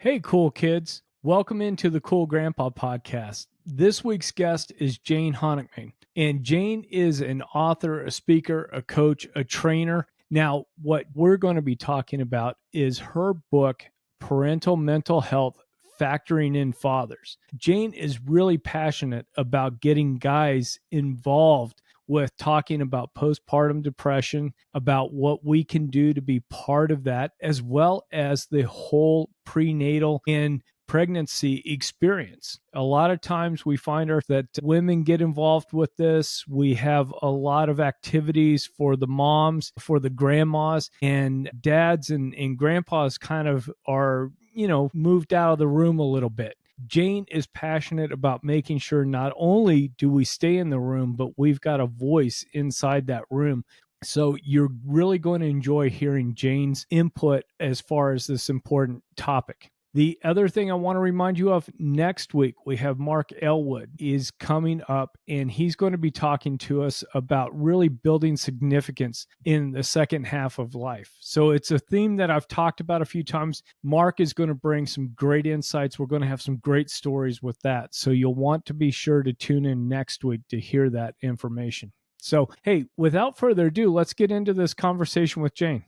Hey, cool kids. Welcome into the Cool Grandpa podcast. This week's guest is Jane Honikman, and Jane is an author, a speaker, a coach, a trainer. Now, what we're going to be talking about is her book, Parental Mental Health, Factoring in Fathers. Jane is really passionate about getting guys involved with talking about postpartum depression, about what we can do to be part of that, as well as the whole prenatal and pregnancy experience. A lot of times we find that women get involved with this. We have a lot of activities for the moms, for the grandmas, and dads and grandpas kind of are, moved out of the room a little bit. Jane is passionate about making sure not only do we stay in the room, but we've got a voice inside that room. So you're really going to enjoy hearing Jane's input as far as this important topic. The other thing I want to remind you of, next week, we have Mark Elwood is coming up, and he's going to be talking to us about really building significance in the second half of life. So it's a theme that I've talked about a few times. Mark is going to bring some great insights. We're going to have some great stories with that. So you'll want to be sure to tune in next week to hear that information. So, hey, without further ado, let's get into this conversation with Jane.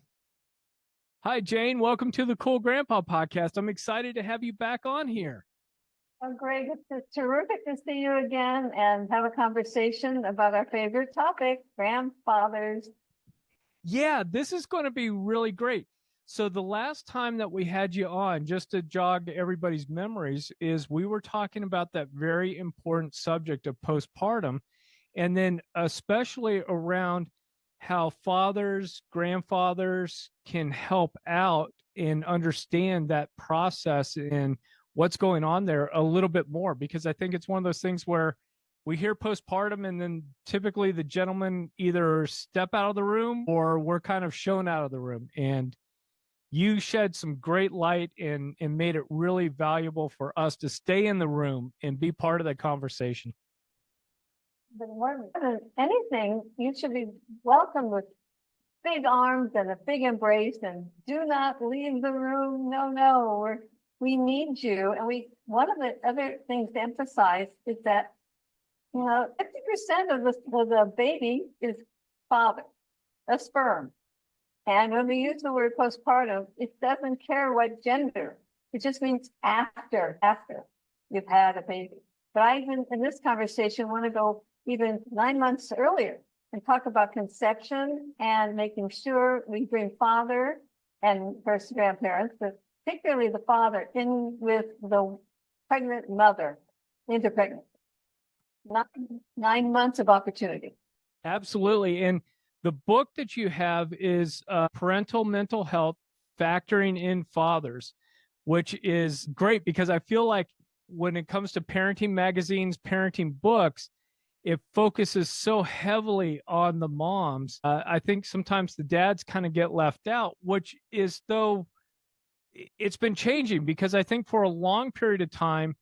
Hi, Jane. Welcome to the Cool Grandpa podcast. I'm excited to have you back on here. Oh, Greg, it's terrific to see you again and have a conversation about our favorite topic, grandfathers. Yeah, this is going to be really great. So the last time that we had you on, just to jog everybody's memories, is we were talking about that very important subject of postpartum, and then especially around how fathers, grandfathers can help out and understand that process and what's going on there a little bit more, because I think it's one of those things where we hear postpartum and then typically the gentlemen either step out of the room or we're kind of shown out of the room. And you shed some great light and made it really valuable for us to stay in the room and be part of that conversation. But more than anything, you should be welcomed with big arms and a big embrace, and do not leave the room. No, we need you. And one of the other things to emphasize is that 50% of the baby is father, a sperm. And when we use the word postpartum, it doesn't care what gender. It just means after you've had a baby. But I even in this conversation want to go even 9 months earlier and talk about conception and making sure we bring father and first grandparents, but particularly the father, in with the pregnant mother into pregnancy. 9 months of opportunity. Absolutely. And the book that you have is Parental Mental Health, Factoring in Fathers, which is great because I feel like when it comes to parenting magazines, parenting books, it focuses so heavily on the moms. I think sometimes the dads kind of get left out, which is, though, it's been changing, because I think for a long period of time,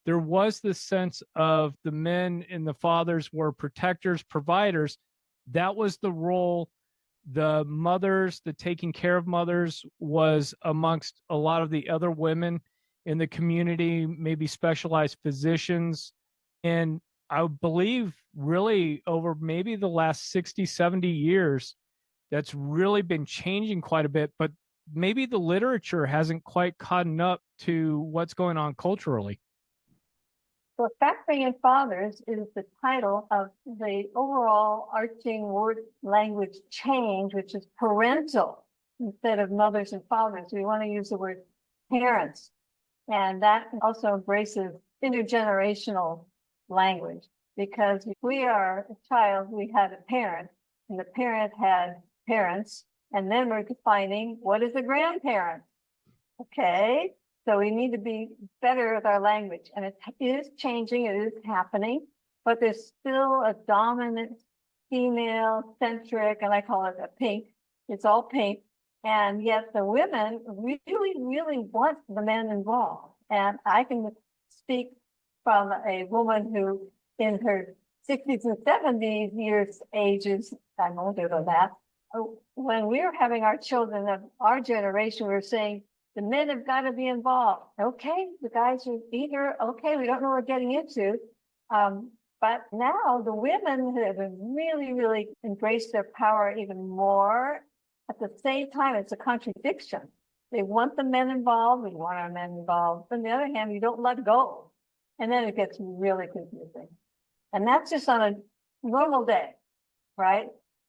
there was this sense of the men and the fathers were protectors, providers. That was the role. The mothers, the taking care of mothers, was amongst a lot of the other women in the community, maybe specialized physicians. And I believe really over maybe the last 60, 70 years, that's really been changing quite a bit, but maybe the literature hasn't quite caught up to what's going on culturally. So Factoring in Fathers is the title of the overall arching word language change, which is parental instead of mothers and fathers. We want to use the word parents. And that also embraces intergenerational language, because if we are a child, we had a parent, and the parent had parents, and then we're defining what is a grandparent. Okay. So we need to be better with our language, and it is changing, it is happening, but there's still a dominant female-centric, and I call it a pink. It's all pink, and yet the women really, really want the men involved. And I can speak from a woman who, in her 60s and 70s years ages, I'm older than that. When we were having our children of our generation, we were saying, The men have got to be involved. Okay, the guys are eager. Okay, we don't know what we're getting into. But now the women have really, really embraced their power even more. At the same time, it's a contradiction. They want the men involved. We want our men involved. On the other hand, you don't let go. And then it gets really confusing. And that's just on a normal day, right?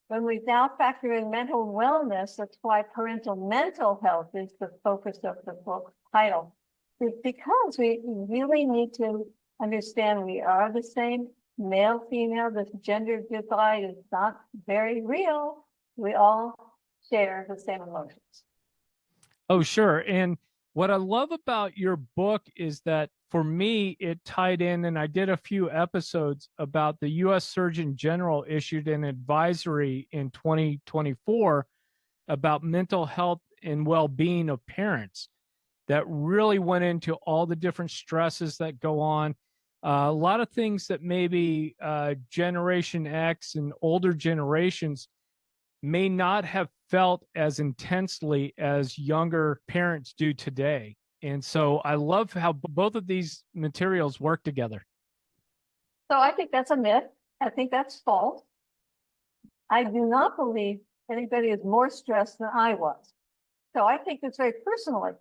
When we now factor in mental wellness, that's why parental mental health is the focus of the book title. It's because we really need to understand we are the same, male, female, this gender divide is not very real. We all share the same emotions. Oh, sure. And what I love about your book is that for me, it tied in, and I did a few episodes about the U.S. Surgeon General issued an advisory in 2024 about mental health and well-being of parents that really went into all the different stresses that go on. A lot of things that maybe Generation X and older generations may not have felt as intensely as younger parents do today. And so I love how both of these materials work together. So I think that's a myth. I think that's false. I do not believe anybody is more stressed than I was. So I think this very personally.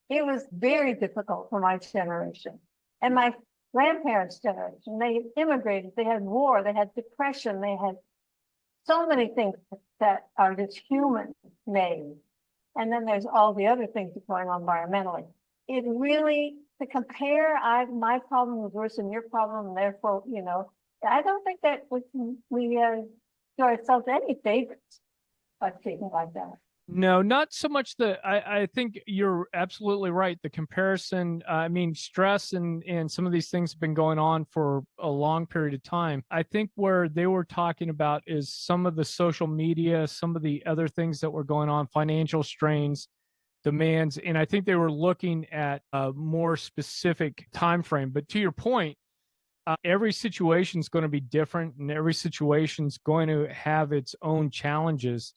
It was very difficult for my generation and my grandparents' generation. They immigrated, they had war, they had depression, they had so many things that are just human made. And then there's all the other things going on environmentally. It really, to compare, my problem was worse than your problem, and therefore, I don't think that we do ourselves any favors by treating like that. No, not so much I think you're absolutely right. The comparison, I mean, stress and some of these things have been going on for a long period of time. I think where they were talking about is some of the social media, some of the other things that were going on, financial strains, demands, and I think they were looking at a more specific time frame. But to your point, every situation is going to be different, and every situation is going to have its own challenges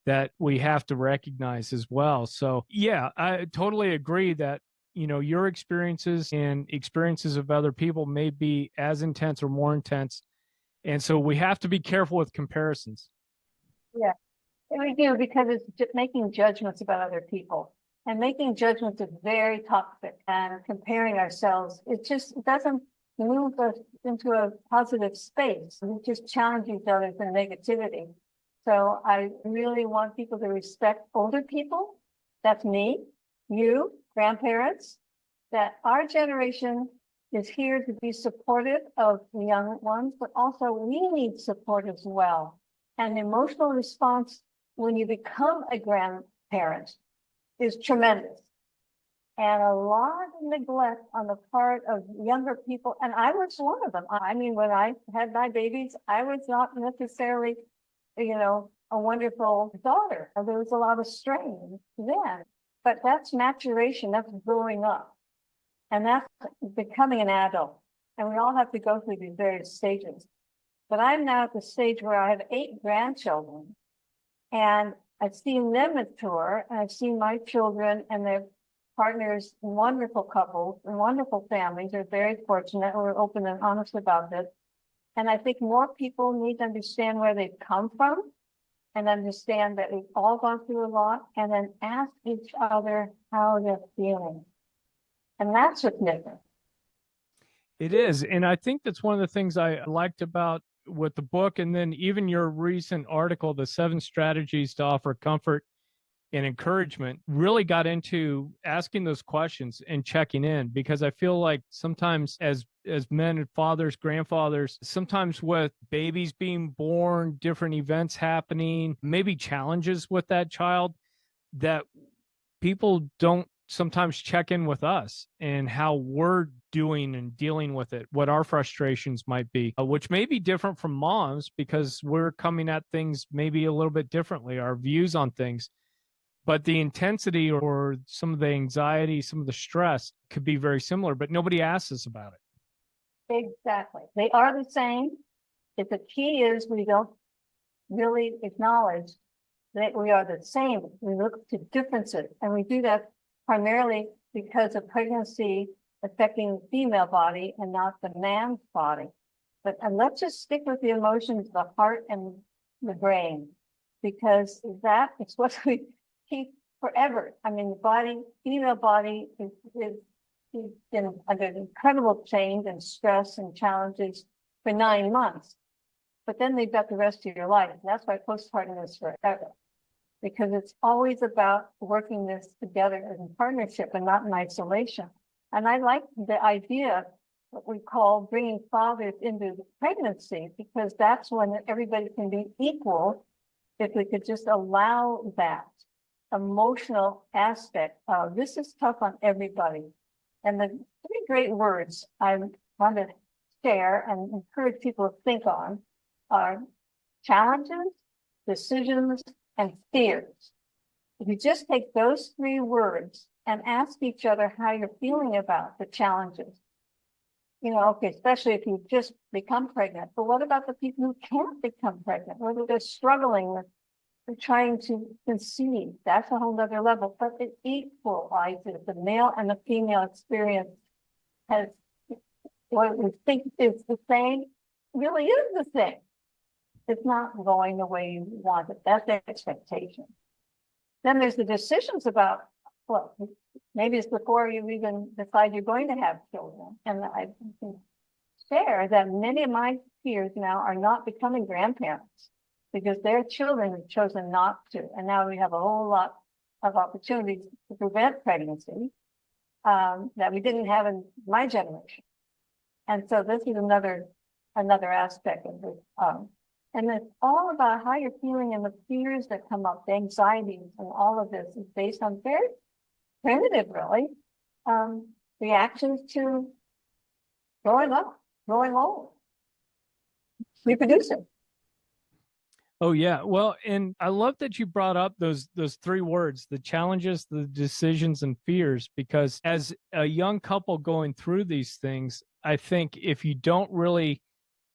that we have to recognize as well. So yeah, I totally agree that, your experiences and experiences of other people may be as intense or more intense. And so we have to be careful with comparisons. Yeah, we do, because it's making judgments about other people. And making judgments is very toxic, and comparing ourselves, it doesn't move us into a positive space. We just challenge each other for negativity. So I really want people to respect older people. That's me, you, grandparents, that our generation is here to be supportive of the young ones, but also we need support as well. And emotional response when you become a grandparent is tremendous. And a lot of neglect on the part of younger people. And I was one of them. I mean, when I had my babies, I was not necessarily a wonderful daughter. There was a lot of strain then, but that's maturation, that's growing up, and that's becoming an adult. And we all have to go through these various stages. But I'm now at the stage where I have 8 grandchildren, and I've seen them mature, and I've seen my children and their partners, wonderful couples and wonderful families. They're very fortunate. We're open and honest about this. And I think more people need to understand where they've come from and understand that we've all gone through a lot, and then ask each other how they're feeling. And that's what's different. It is. And I think that's one of the things I liked about with the book, and then even your recent article, The 7 Strategies to Offer Comfort and Encouragement, really got into asking those questions and checking in, because I feel like sometimes as men and fathers, grandfathers, sometimes with babies being born, different events happening, maybe challenges with that child, that people don't sometimes check in with us and how we're doing and dealing with it, what our frustrations might be, which may be different from moms because we're coming at things maybe a little bit differently, our views on things. But the intensity or some of the anxiety, some of the stress could be very similar, but nobody asks us about it. Exactly. They are the same. If the key is we don't really acknowledge that we are the same. We look to differences, and we do that primarily because of pregnancy affecting the female body and not the man's body. But and let's just stick with the emotions, the heart and the brain, because that is what we keep forever. I mean, the body, female body is been under incredible change and stress and challenges for 9 months. But then they've got the rest of your life. That's why postpartum is forever, because it's always about working this together in partnership and not in isolation. And I like the idea, what we call bringing fathers into the pregnancy, because that's when everybody can be equal. If we could just allow that emotional aspect of this is tough on everybody. And the three great words I want to share and encourage people to think on are challenges, decisions, and fears. If you just take those three words and ask each other how you're feeling about the challenges, okay, especially if you've just become pregnant, but what about the people who can't become pregnant, whether they're struggling with trying to conceive? That's a whole other level, but it equalizes the male and the female experience. Has what we think is the same, really is the same. It's not going the way you want it. That's the expectation. Then there's the decisions about, well, maybe it's before you even decide you're going to have children. And I can share that many of my peers now are not becoming grandparents because their children have chosen not to. And now we have a whole lot of opportunities to prevent pregnancy that we didn't have in my generation. And so this is another aspect of this. And it's all about how you're feeling and the fears that come up, the anxieties, and all of this is based on very primitive, really, reactions to growing up, growing old, reproducing. Oh yeah. Well, and I love that you brought up those three words, the challenges, the decisions, and fears, because as a young couple going through these things, I think if you don't really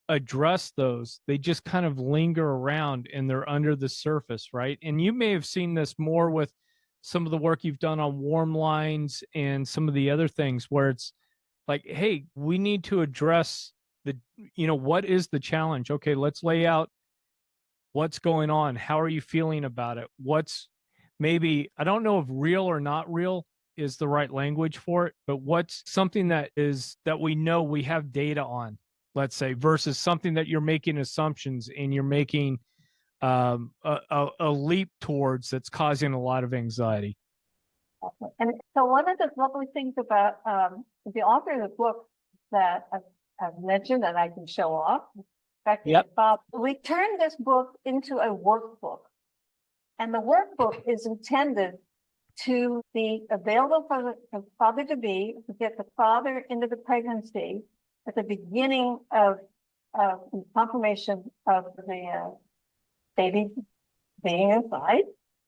address those, they just kind of linger around and they're under the surface, right? And you may have seen this more with some of the work you've done on warm lines and some of the other things where it's like, hey, we need to address what is the challenge? Okay, let's lay out what's going on. How are you feeling about it? What's maybe, I don't know if real or not real is the right language for it, but what's something that we know we have data on, let's say, versus something that you're making assumptions and you're making a leap towards that's causing a lot of anxiety. And so one of the lovely things about the author of the book that I've mentioned that I can show off, Yep. Bob, we turned this book into a workbook. And the workbook is intended to be available for the father-to-be, to get the father into the pregnancy at the beginning of confirmation of the baby being inside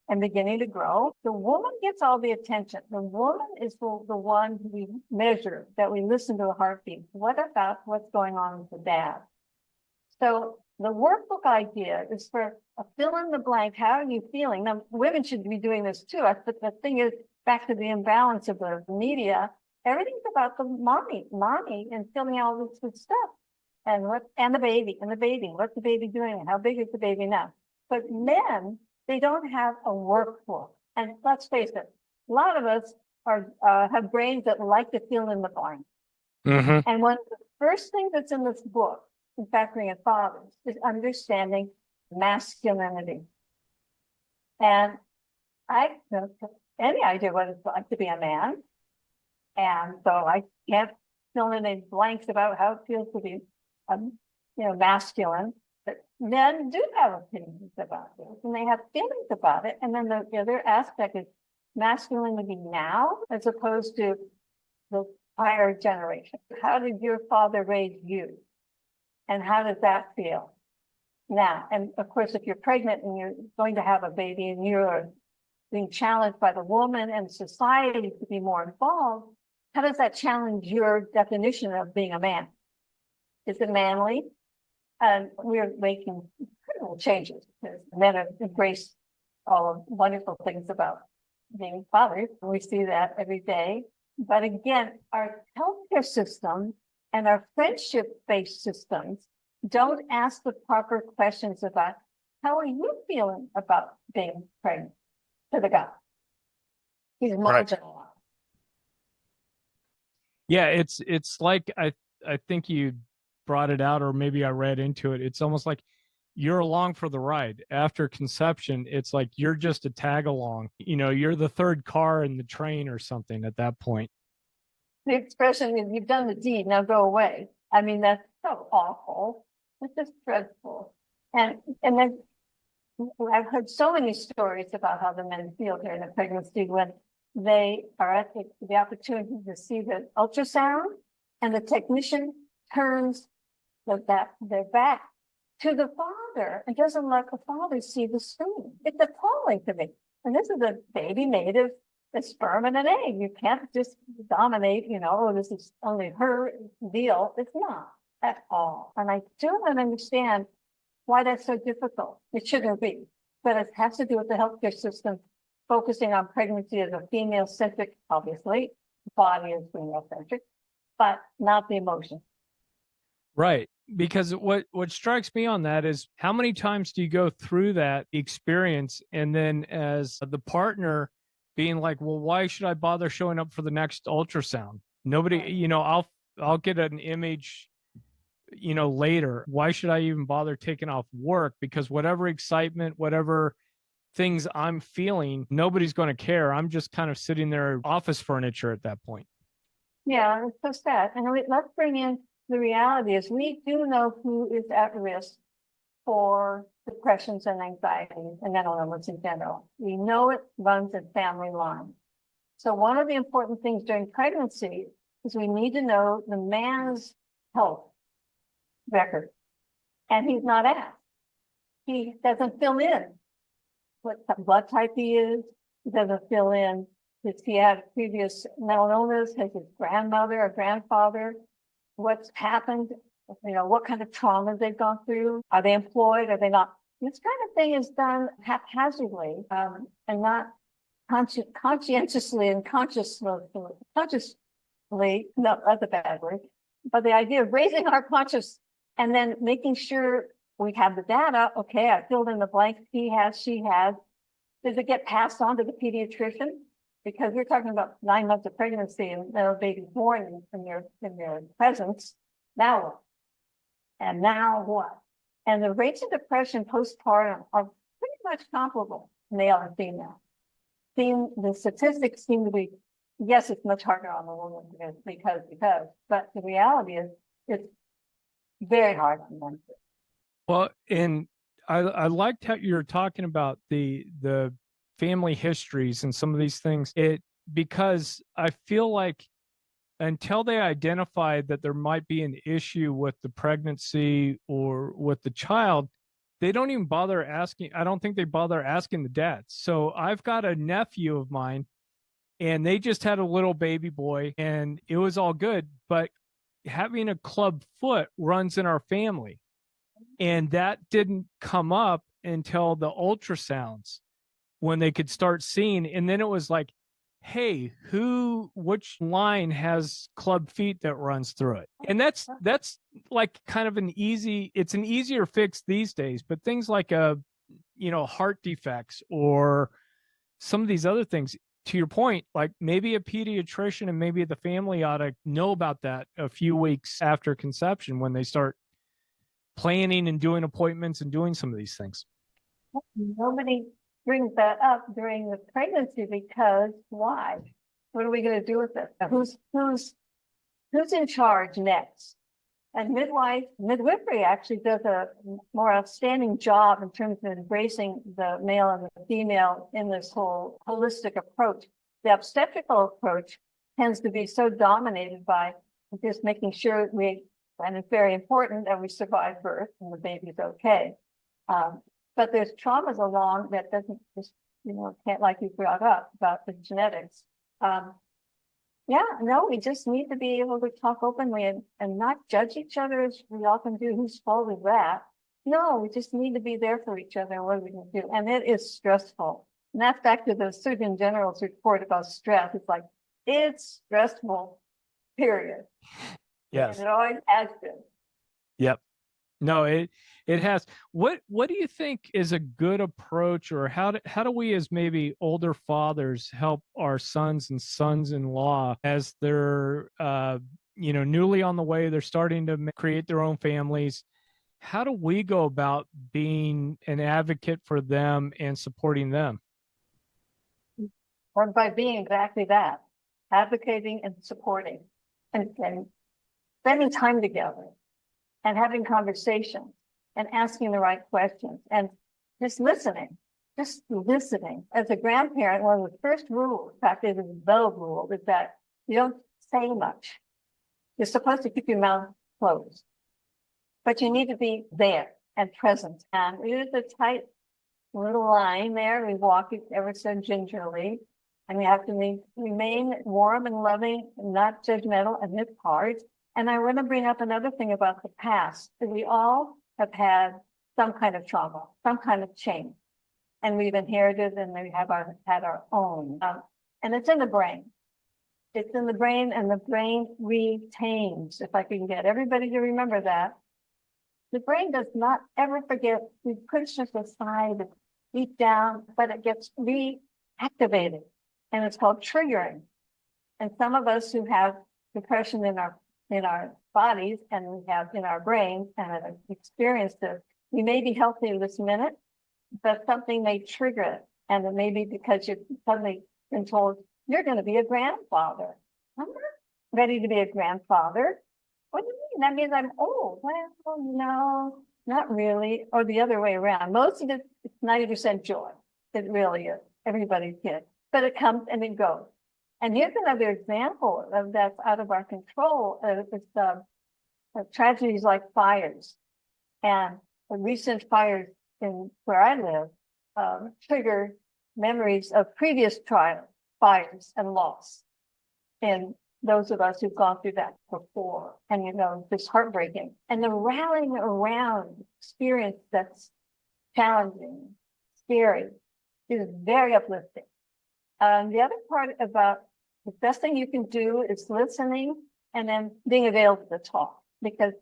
and beginning to grow. The woman gets all the attention. The woman is the one who we measure, that we listen to a heartbeat. What about what's going on with the dad? So the workbook idea is for a fill in the blank. How are you feeling? Now, women should be doing this too. But the thing is, back to the imbalance of the media, everything's about the mommy, and filling out all this good stuff. And the baby, what's the baby doing? How big is the baby now? But men, they don't have a workbook. And let's face it, a lot of us have brains that like to fill in the blank. Mm-hmm. And one of the first things that's in this book, in factoring in fathers, is understanding masculinity. And I don't have any idea what it's like to be a man. And so I can't fill in any blanks about how it feels to be, masculine. But men do have opinions about this, and they have feelings about it. And then the other aspect is masculinity now, as opposed to the prior generation. How did your father raise you? And how does that feel now? And of course, if you're pregnant and you're going to have a baby and you're being challenged by the woman and society to be more involved, how does that challenge your definition of being a man? Is it manly? And we're making incredible changes because men have embraced all of wonderful things about being fathers. We see that every day. But again, our healthcare system and our friendship-based systems don't ask the proper questions about how are you feeling about being pregnant to the guy. He's marginalized. Yeah, it's like I think you brought it out, or maybe I read into it. It's almost like you're along for the ride. After conception, it's like you're just a tag along. You're the third car in the train or something at that point. The expression is, you've done the deed, now go away. I mean, that's so awful. It's just dreadful. And then I've heard so many stories about how the men feel during the pregnancy when they are at the opportunity to see the ultrasound, and the technician turns their back to the father and doesn't let the father see the screen. It's appalling to me. And this is a baby made of a sperm and an egg. You can't just dominate, oh, this is only her deal. It's not at all. And I do not understand why that's so difficult. It shouldn't be, but it has to do with the healthcare system focusing on pregnancy as a female-centric, obviously, body is female-centric, but not the emotion. Right. Because what strikes me on that is, how many times do you go through that experience and then as the partner being like, well, why should I bother showing up for the next ultrasound? Nobody, I'll get an image, later. Why should I even bother taking off work? Because whatever excitement, whatever things I'm feeling, nobody's going to care. I'm just kind of sitting there, office furniture at that point. Yeah, it's so sad. And let's bring in the reality is we do know who is at risk for depressions and anxieties and mental illness in general. We know it runs in family lines. So one of the important things during pregnancy is we need to know the man's health record. And he's not asked. He doesn't fill in what blood type he is. He doesn't fill in if he had previous mental illness, has his grandmother or grandfather, what's happened, what kind of traumas they've gone through. Are they employed? Are they not? This kind of thing is done haphazardly and not conscientiously and consciously. No, that's a bad word. But the idea of raising our conscious and then making sure we have the data. Okay, I filled in the blank. He has, she has. Does it get passed on to the pediatrician? Because we're talking about 9 months of pregnancy and the baby born in your presence. Now what? And now what? And the rates of depression postpartum are pretty much comparable, male and female. The statistics seem to be, yes, it's much harder on the woman because, but the reality is it's very hard on men. Well, and I liked how you're talking about the family histories and some of these things. Because I feel like until they identify that there might be an issue with the pregnancy or with the child, they don't even bother asking. I don't think they bother asking the dads. So I've got a nephew of mine, and they just had a little baby boy, and it was all good. But having a club foot runs in our family. And that didn't come up until the ultrasounds when they could start seeing. And then it was like, hey, which line has club feet that runs through it? And that's like kind of it's an easier fix these days. But things like heart defects or some of these other things, to your point, like maybe a pediatrician and maybe the family ought to know about that a few weeks after conception when they start planning and doing appointments and doing some of these things. Nobody brings that up during the pregnancy because why? What are we going to do with it? Who's in charge next? And midwifery actually does a more outstanding job in terms of embracing the male and the female in this whole holistic approach. The obstetrical approach tends to be so dominated by just making sure and it's very important that we survive birth and the baby's okay. But there's traumas along that doesn't just, can't, like you brought up about the genetics. We just need to be able to talk openly and not judge each other as we often do. Whose fault is that? No, we just need to be there for each other and what we can do. And it is stressful. And that's back to the Surgeon General's report about stress. It's like, it's stressful, period. Yes. And it always has been. Yep. No, it has. What do you think is a good approach, or how do we as maybe older fathers help our sons and sons-in-law as they're newly on the way, they're starting to create their own families? How do we go about being an advocate for them and supporting them? Or by being exactly that, advocating and supporting and spending time together and having conversations and asking the right questions and just listening. As a grandparent, one of the first rules, in fact, it is the Bell rule, is that you don't say much. You're supposed to keep your mouth closed, but you need to be there and present. And it is a tight little line there. We walk it ever so gingerly, and we have to remain warm and loving and not judgmental, and it's hard. And I want to bring up another thing about the past, that we all have had some kind of trauma, some kind of change, and we've inherited and we have had our own. And it's in the brain. It's in the brain, and the brain retains. If I can get everybody to remember that, the brain does not ever forget. We push it aside, deep down, but it gets reactivated, and it's called triggering. And some of us who have depression in our bodies and we have in our brains and have experienced it, we may be healthy this minute, but something may trigger it. And it may be because you've suddenly been told, you're going to be a grandfather. I'm not ready to be a grandfather. What do you mean? That means I'm old. Well, no, not really. Or the other way around. Most of it, it's 90% joy. It really is. Everybody's kid. But it comes and it goes. And here's another example of that's out of our control. It's tragedies like fires. And the recent fires in where I live trigger memories of previous fires and loss. And those of us who've gone through that before, and it's heartbreaking. And the rallying around experience that's challenging, scary, is very uplifting. The other part about the best thing you can do is listening and then being available to talk. Because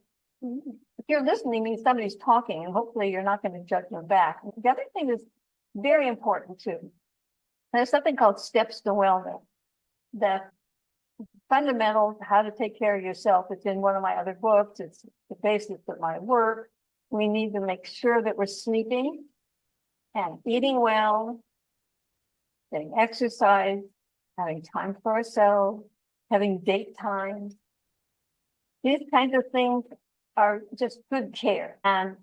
if you're listening, means somebody's talking, and hopefully you're not going to judge them back. The other thing is very important too. There's something called steps to wellness. The fundamentals, how to take care of yourself. It's in one of my other books. It's the basis of my work. We need to make sure that we're sleeping and eating well, getting exercise, having time for ourselves, having date time. These kinds of things are just good care. And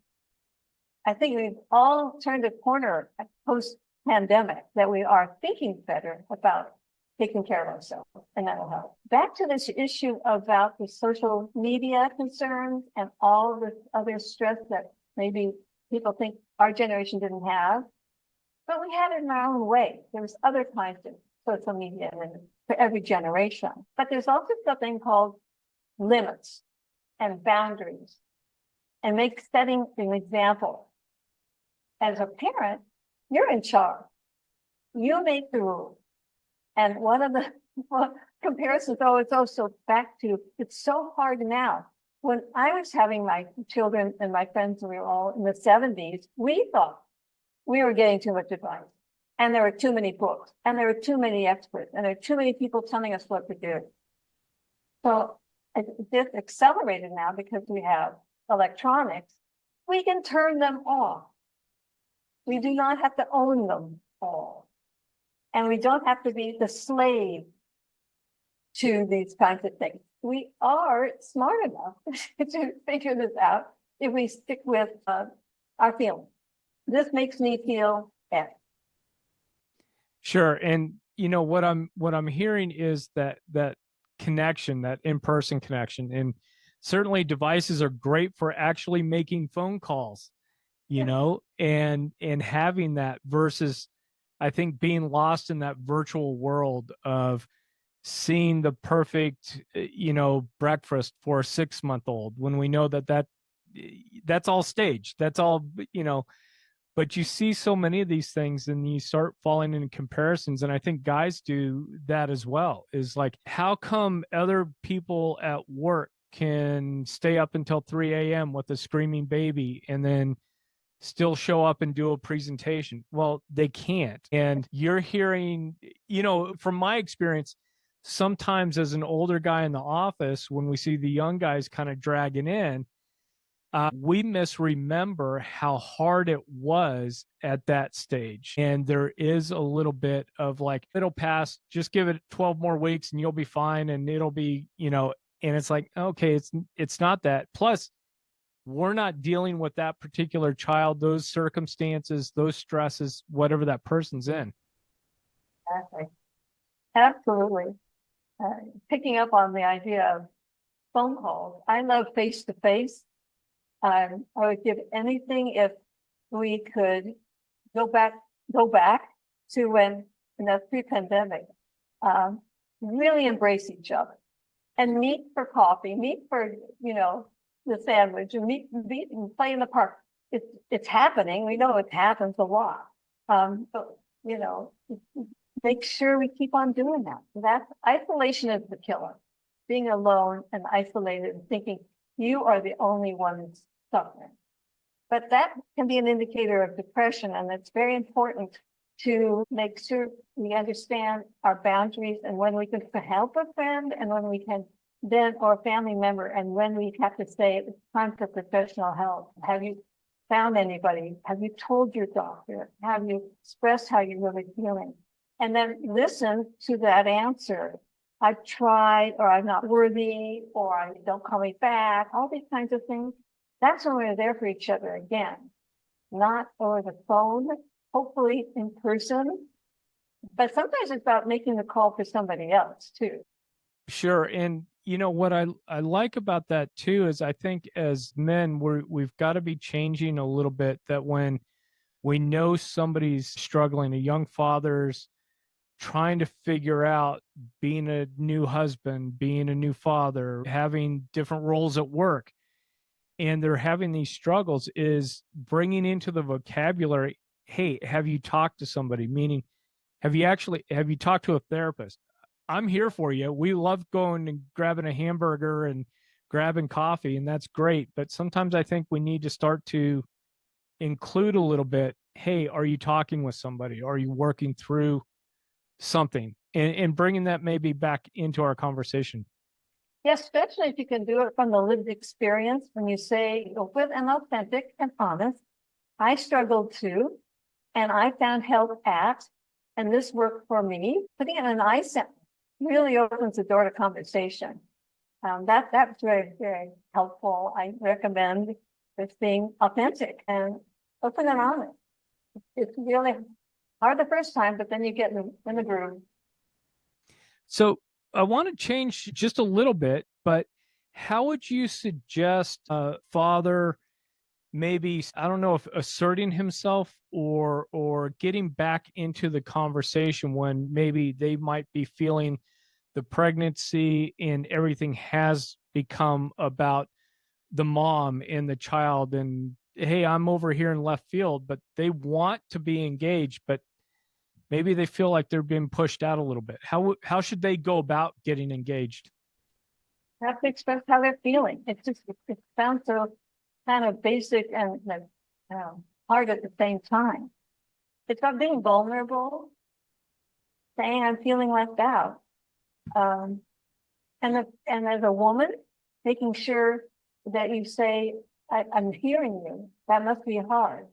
I think we've all turned a corner post-pandemic, that we are thinking better about taking care of ourselves and mental health. Back to this issue about the social media concerns and all this other stress that maybe people think our generation didn't have, but we had it in our own way. There was other kinds of social media for every generation. But there's also something called limits and boundaries, and setting an example. As a parent, you're in charge. You make the rules. And one of the comparisons, it's also back to, it's so hard now. When I was having my children and my friends, we were all in the 70s, we thought we were getting too much advice. And there were too many books, and there were too many experts, and there are too many people telling us what to do. So it's accelerated now because we have electronics. We can turn them off. We do not have to own them all. And we don't have to be the slave to these kinds of things. We are smart enough to figure this out if we stick with our feelings. This makes me feel bad. Sure. And what I'm hearing is that connection, that in-person connection. And certainly devices are great for actually making phone calls, and having that versus, I think, being lost in that virtual world of seeing the perfect, breakfast for a 6-month-old, when we know that's all staged. That's all, But you see so many of these things and you start falling into comparisons. And I think guys do that as well. Is like, how come other people at work can stay up until 3 a.m. with a screaming baby and then still show up and do a presentation? Well, they can't. And you're hearing, from my experience, sometimes as an older guy in the office, when we see the young guys kind of dragging in, we misremember how hard it was at that stage. And there is a little bit of like, it'll pass, just give it 12 more weeks and you'll be fine. And it'll be, and it's like, okay, it's not that. Plus, we're not dealing with that particular child, those circumstances, those stresses, whatever that person's in. Exactly. Absolutely. Picking up on the idea of phone calls, I love face to face. I would give anything if we could go back to when, that's pre-pandemic, really embrace each other and meet for coffee, meet for, the sandwich, and meet and play in the park. It's happening. We know it happens a lot. But make sure we keep on doing that. That's isolation is the killer. Being alone and isolated and thinking you are the only one suffering. But that can be an indicator of depression, and it's very important to make sure we understand our boundaries and when we can help a friend and when we can then, or a family member, and when we have to say it's time for professional help. Have you found anybody? Have you told your doctor? Have you expressed how you're really feeling? And then listen to that answer. I've tried, or I'm not worthy, or I don't call me back, all these kinds of things. That's when we're there for each other again, not over the phone, hopefully in person. But sometimes it's about making the call for somebody else too. Sure. And what I like about that too is I think as men we've got to be changing a little bit, that when we know somebody's struggling, a young father's trying to figure out being a new husband, being a new father, having different roles at work, and they're having these struggles, is bringing into the vocabulary, hey, have you talked to somebody? Meaning, have you talked to a therapist? I'm here for you. We love going and grabbing a hamburger and grabbing coffee, and that's great. But sometimes I think we need to start to include a little bit. Hey, are you talking with somebody? Are you working through something? And bringing that maybe back into our conversation. Yes, especially if you can do it from the lived experience. When you say open and authentic and honest, I struggled too, and I found help at, and this worked for me. Putting in an I sentence really opens the door to conversation. That's very, very helpful. I recommend just being authentic and open and honest. It's really hard the first time, but then you get in the groove. So I want to change just a little bit, but how would you suggest a father maybe, I don't know if asserting himself or getting back into the conversation when maybe they might be feeling the pregnancy and everything has become about the mom and the child, and hey, I'm over here in left field, but they want to be engaged, but maybe they feel like they're being pushed out a little bit. How should they go about getting engaged? Have to express how they're feeling. It sounds so kind of basic and hard at the same time. It's about being vulnerable, saying I'm feeling left out. And as a woman, making sure that you say, I'm hearing you. That must be hard.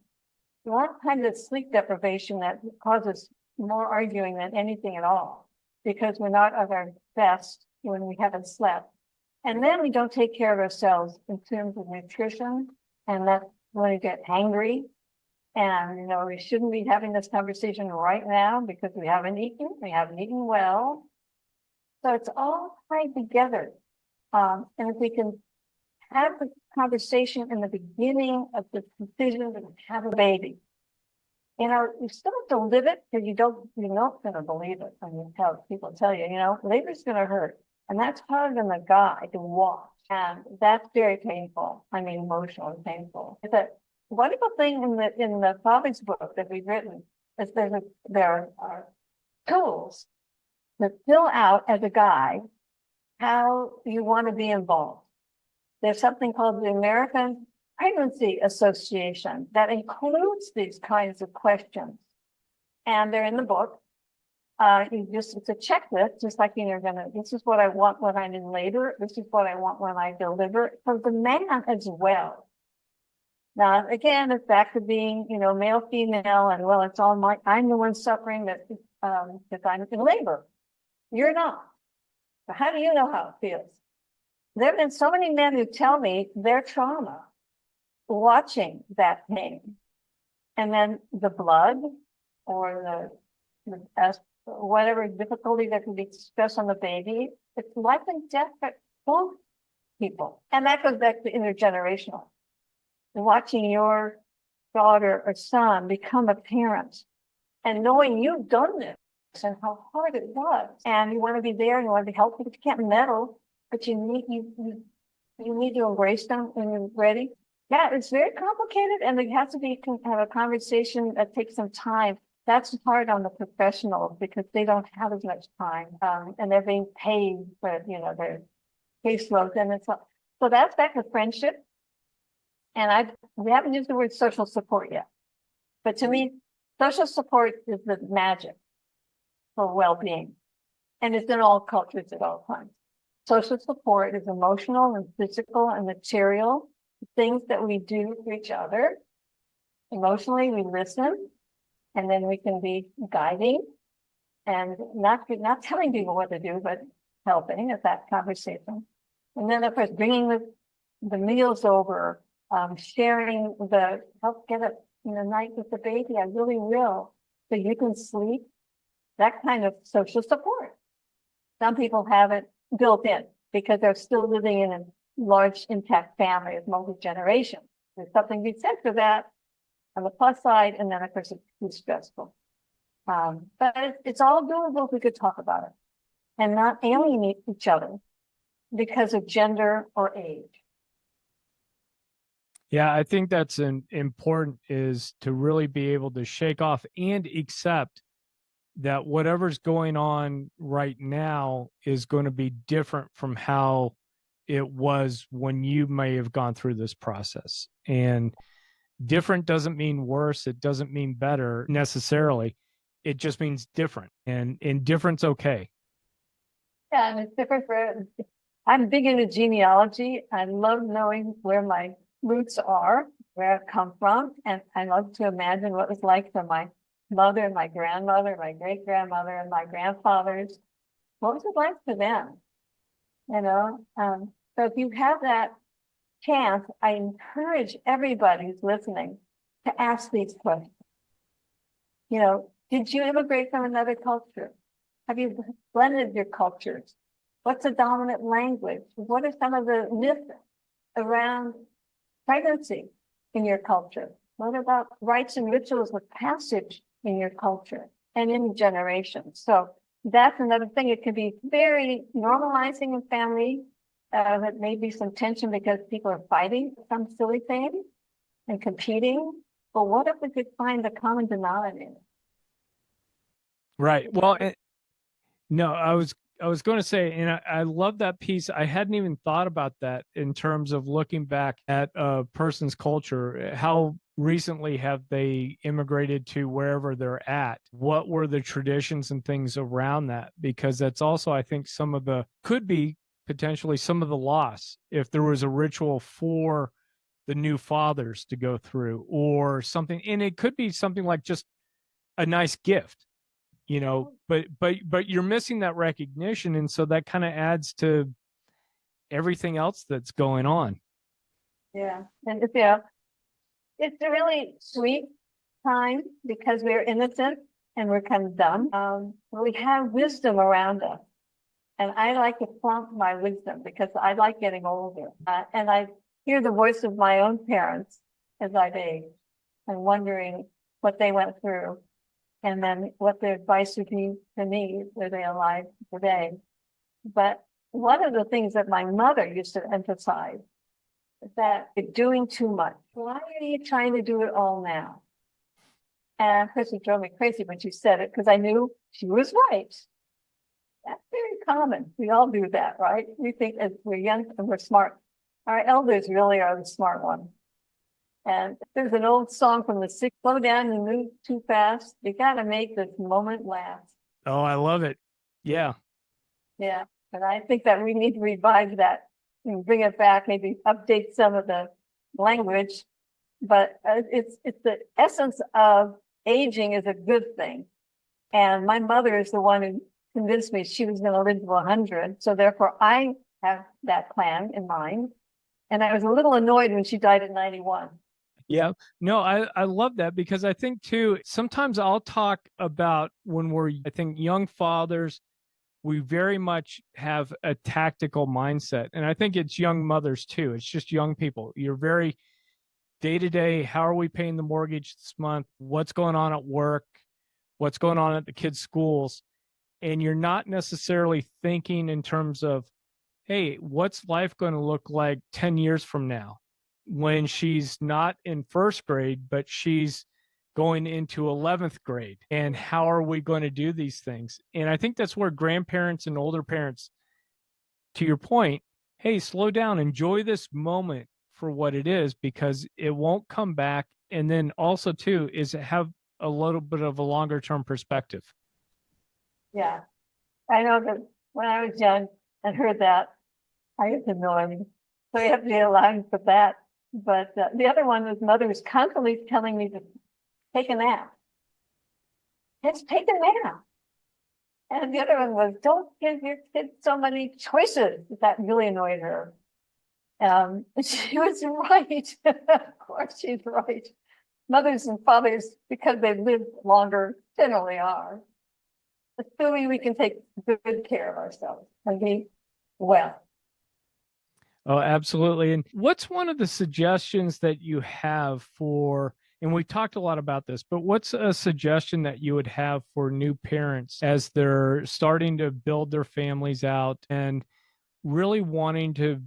You want kind of sleep deprivation that causes more arguing than anything at all, because we're not at our best when we haven't slept. And then we don't take care of ourselves in terms of nutrition, and that's when we get hangry. And, we shouldn't be having this conversation right now because we haven't eaten well. So it's all tied together. And if we can have the conversation in the beginning of the decision to have a baby, you still have to live it, because you're not going to believe it when you tell people tell you, labor's going to hurt. And that's harder than the guy to watch. And that's very painful. I mean, emotionally painful. But wonderful thing in the father's book that we've written is there are tools that fill out as a guide how you want to be involved. There's something called the American Pregnancy Association that includes these kinds of questions, and they're in the book. It's a checklist, just like this is what I want when I'm in labor. This is what I want when I deliver, for the man as well. Now, again, it's back to being, male, female, and well, it's all I'm the one suffering that, if I'm in labor. You're not. So how do you know how it feels? There have been so many men who tell me their trauma watching that pain, and then the blood or whatever difficulty that can be expressed on the baby, it's life and death for both people. And that goes back to intergenerational. Watching your daughter or son become a parent and knowing you've done this and how hard it was, and you want to be there and you want to be helpful, but you can't meddle, but you need to embrace them when you're ready. Yeah, it's very complicated, and there has to have a conversation that takes some time. That's hard on the professionals because they don't have as much time, and they're being paid for their caseloads, and so that's back to friendship. And we haven't used the word social support yet, but to me, social support is the magic for well-being, and it's in all cultures at all times. Social support is emotional and physical and material things that we do for each other. Emotionally, we listen, and then we can be guiding and not telling people what to do, but helping at that conversation. And then, of course, bringing the meals over, sharing help get a night with the baby. I really will, so you can sleep. That kind of social support. Some people have it built in because they're still living in a large intact family of multi-generations. There's something to be said for that on the plus side, and then of course it's stressful. But it's all doable if we could talk about it and not alienate each other because of gender or age. Yeah, I think that's important, is to really be able to shake off and accept that whatever's going on right now is going to be different from how it was when you may have gone through this process. And different doesn't mean worse. It doesn't mean better necessarily. It just means different, and different's okay. Yeah, and it's different I'm big into genealogy. I love knowing where my roots are, where I've come from. And I love to imagine what it was like for my mother and my grandmother, my great grandmother and my grandfathers. What was it like for them? So if you have that chance, I encourage everybody who's listening to ask these questions. Did you immigrate from another culture? Have you blended your cultures? What's the dominant language? What are some of the myths around pregnancy in your culture? What about rites and rituals with passage in your culture and in generations? So that's another thing. It can be very normalizing in family. That may be some tension because people are fighting some silly thing and competing. But what if we could find the common denominator? Right. Well, no, I was going to say, and I love that piece. I hadn't even thought about that in terms of looking back at a person's culture. How recently have they immigrated to wherever they're at? What were the traditions and things around that? Because that's also, I think, could be potentially some of the loss if there was a ritual for the new fathers to go through or something. And it could be something like just a nice gift. But you're missing that recognition, and so that kind of adds to everything else that's going on. Yeah, and it's a really sweet time because we're innocent and we're kind of dumb. We have wisdom around us, and I like to flaunt my wisdom because I like getting older, and I hear the voice of my own parents as I've aged, and wondering what they went through. And then what their advice would be to me, were they alive today. But one of the things that my mother used to emphasize that you're doing too much. Why are you trying to do it all now? And of course, it drove me crazy when she said it because I knew she was right. That's very common. We all do that, right? We think as we're young and we're smart. Our elders really are the smart ones. And there's an old song from the 60s, slow down and move too fast. You got to make this moment last. Oh, I love it. Yeah. Yeah. And I think that we need to revive that and bring it back, maybe update some of the language. But it's the essence of aging is a good thing. And my mother is the one who convinced me she was going to live to 100. So therefore, I have that plan in mind. And I was a little annoyed when she died at 91. Yeah. No, I love that because I think too, sometimes I'll talk about when I think young fathers, we very much have a tactical mindset. And I think it's young mothers too. It's just young people. You're very day to day. How are we paying the mortgage this month? What's going on at work? What's going on at the kids' schools? And you're not necessarily thinking in terms of, hey, what's life going to look like 10 years from now when she's not in first grade, but she's going into 11th grade? And how are we going to do these things? And I think that's where grandparents and older parents, to your point, hey, slow down, enjoy this moment for what it is, because it won't come back. And then also, too, is have a little bit of a longer term perspective. Yeah. I know that when I was young and heard that, I was annoyed. So you have to be allowing for that. But the other one was mother was constantly telling me to take a nap. Just take a nap. And the other one was, don't give your kids so many choices. That really annoyed her. She was right. Of course, she's right. Mothers and fathers, because they've lived longer, generally are. Assuming we can take good care of ourselves and be well. Oh, absolutely. And what's one of the suggestions that you have for, and we talked a lot about this, but what's a suggestion that you would have for new parents as they're starting to build their families out and really wanting to,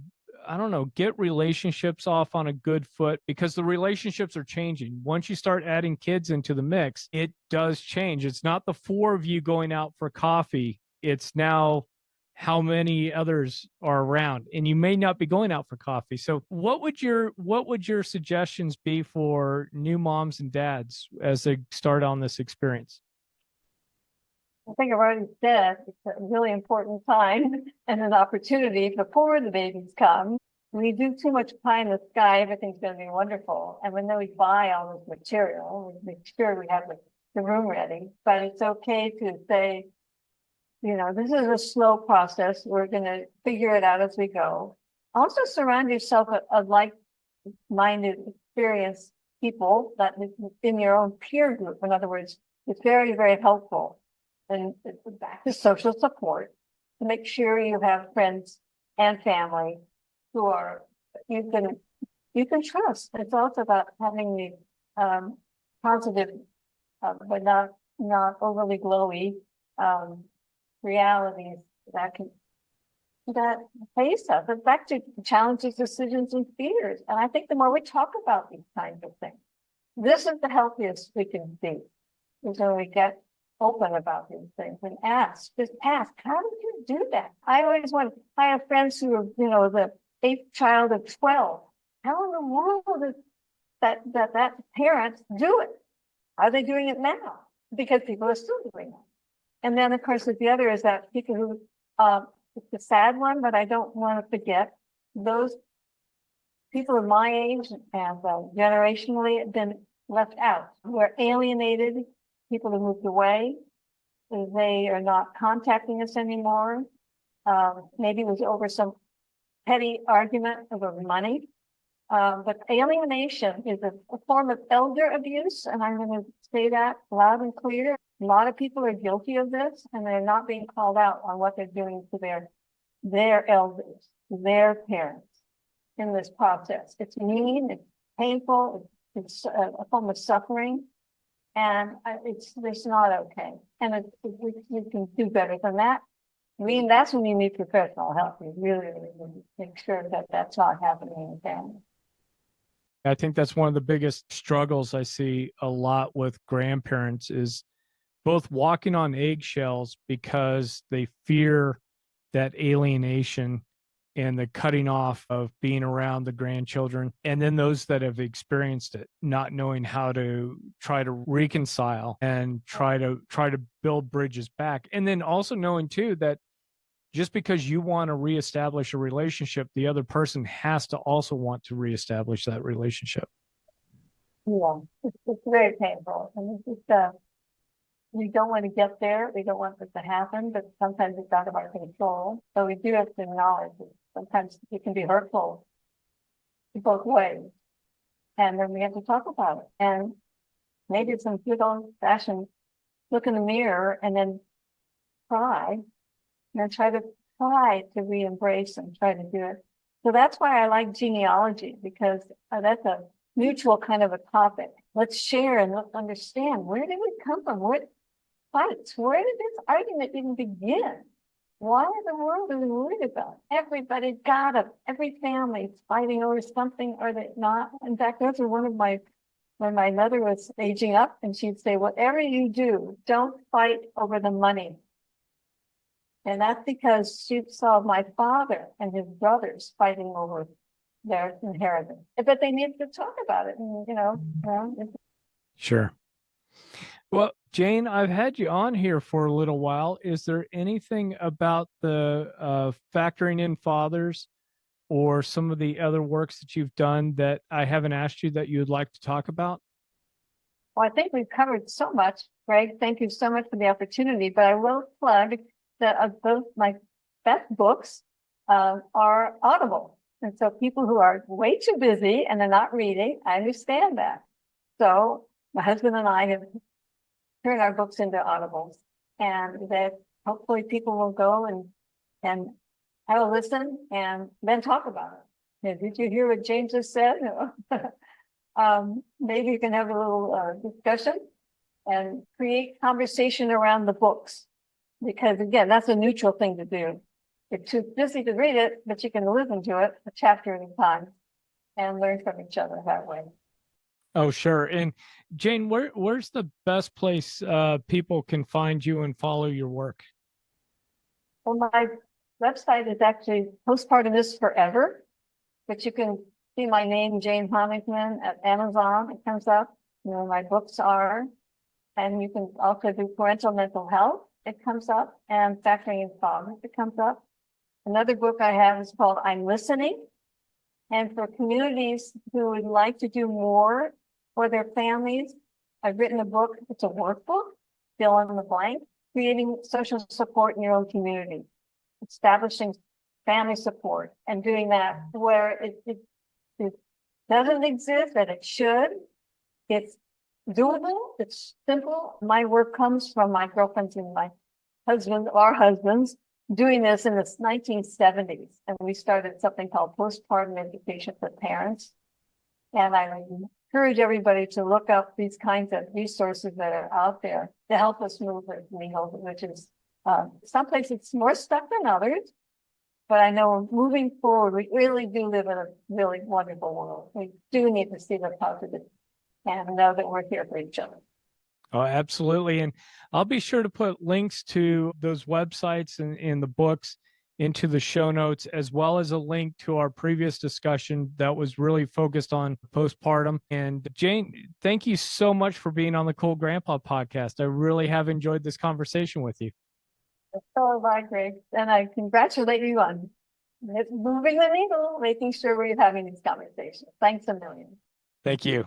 I don't know, get relationships off on a good foot, because the relationships are changing. Once you start adding kids into the mix, it does change. It's not the four of you going out for coffee. It's now how many others are around, and you may not be going out for coffee. So what would your suggestions be for new moms and dads as they start on this experience? I think I've already said it's a really important time and an opportunity before the babies come. We do too much pie in the sky, everything's going to be wonderful. And when then we buy all this material, we make sure we have the room ready. But it's okay to say, this is a slow process. We're going to figure it out as we go. Also surround yourself of like-minded, experienced people that in your own peer group. In other words, it's very, very helpful. And back to social support to make sure you have friends and family who are you can trust. It's also about having the positive, but not overly glowy realities that face us. It's back to challenges, decisions, and fears. And I think the more we talk about these kinds of things, this is the healthiest we can be. Is when we get open about these things and just ask, how did you do that? I have friends who are, the 8th child of 12. How in the world does that parents do it? Are they doing it now? Because people are still doing it. And then, of course, the other is that people who, it's a sad one, but I don't want to forget, those people of my age and generationally have been left out, who are alienated, people who moved away. They are not contacting us anymore. Maybe it was over some petty argument over money. But alienation is a form of elder abuse, and I'm going to say that loud and clear. A lot of people are guilty of this, and they're not being called out on what they're doing to their elders, their parents in this process. It's mean, it's painful, it's a form of suffering, and it's not okay. And we can do better than that. That's when you need professional help. You really, really make sure that that's not happening in the family. I think that's one of the biggest struggles I see a lot with grandparents is both walking on eggshells because they fear that alienation and the cutting off of being around the grandchildren, and then those that have experienced it not knowing how to try to reconcile and try to build bridges back, and then also knowing too that just because you want to reestablish a relationship, the other person has to also want to reestablish that relationship. Yeah, it's very painful. And it's just, we don't want to get there. We don't want this to happen, but sometimes it's out of our control. So we do have to acknowledge that sometimes it can be hurtful both ways. And then we have to talk about it. And maybe it's some good old fashioned look in the mirror and then cry and then try to re-embrace and try to do it. So that's why I like genealogy, because that's a mutual kind of a topic. Let's share and let's understand, where did we come from? What fights? Where did this argument even begin? Why in the world are we worried about it? Everybody got it. Every family's fighting over something or they not. In fact, those are one of my, when my mother was aging up, and she'd say, whatever you do, don't fight over the money. And that's because she saw my father and his brothers fighting over their inheritance. But they needed to talk about it. And, Sure. Well, Jane, I've had you on here for a little while. Is there anything about the factoring in fathers or some of the other works that you've done that I haven't asked you that you would like to talk about? Well, I think we've covered so much, Greg. Thank you so much for the opportunity. But I will plug that both my best books are Audible. And so people who are way too busy and they're not reading, I understand that. So my husband and I have turned our books into Audibles, and that hopefully people will go and have a listen and then talk about it. Yeah, did you hear what James just said? Maybe you can have a little discussion and create conversation around the books. Because again, that's a neutral thing to do. You're too busy to read it, but you can listen to it a chapter at a time and learn from each other that way. Oh, sure. And Jane, where's the best place people can find you and follow your work? Well, my website is actually Postpartum is Forever, but you can see my name, Jane Honikman, at Amazon. It comes up. My books are, and you can also do parental mental health. It comes up, and factoring in fathers. It comes up. Another book I have is called I'm Listening. And for communities who would like to do more for their families, I've written a book. It's a workbook, fill in the blank, creating social support in your own community, establishing family support, and doing that where it doesn't exist, that it should. It's doable. It's simple. My work comes from my girlfriends and my husband, our husbands, doing this in the 1970s. And we started something called Postpartum Education for Parents. And I encourage everybody to look up these kinds of resources that are out there to help us move the needle, which is someplace it's more stuck than others. But I know moving forward, we really do live in a really wonderful world. We do need to see the positive and know that we're here for each other. Oh, absolutely. And I'll be sure to put links to those websites and the books into the show notes, as well as a link to our previous discussion that was really focused on postpartum. And Jane, thank you so much for being on the Cool Grandpa podcast. I really have enjoyed this conversation with you. So have I, Greg. And I congratulate you on moving the needle, making sure we're having these conversations. Thanks a million. Thank you.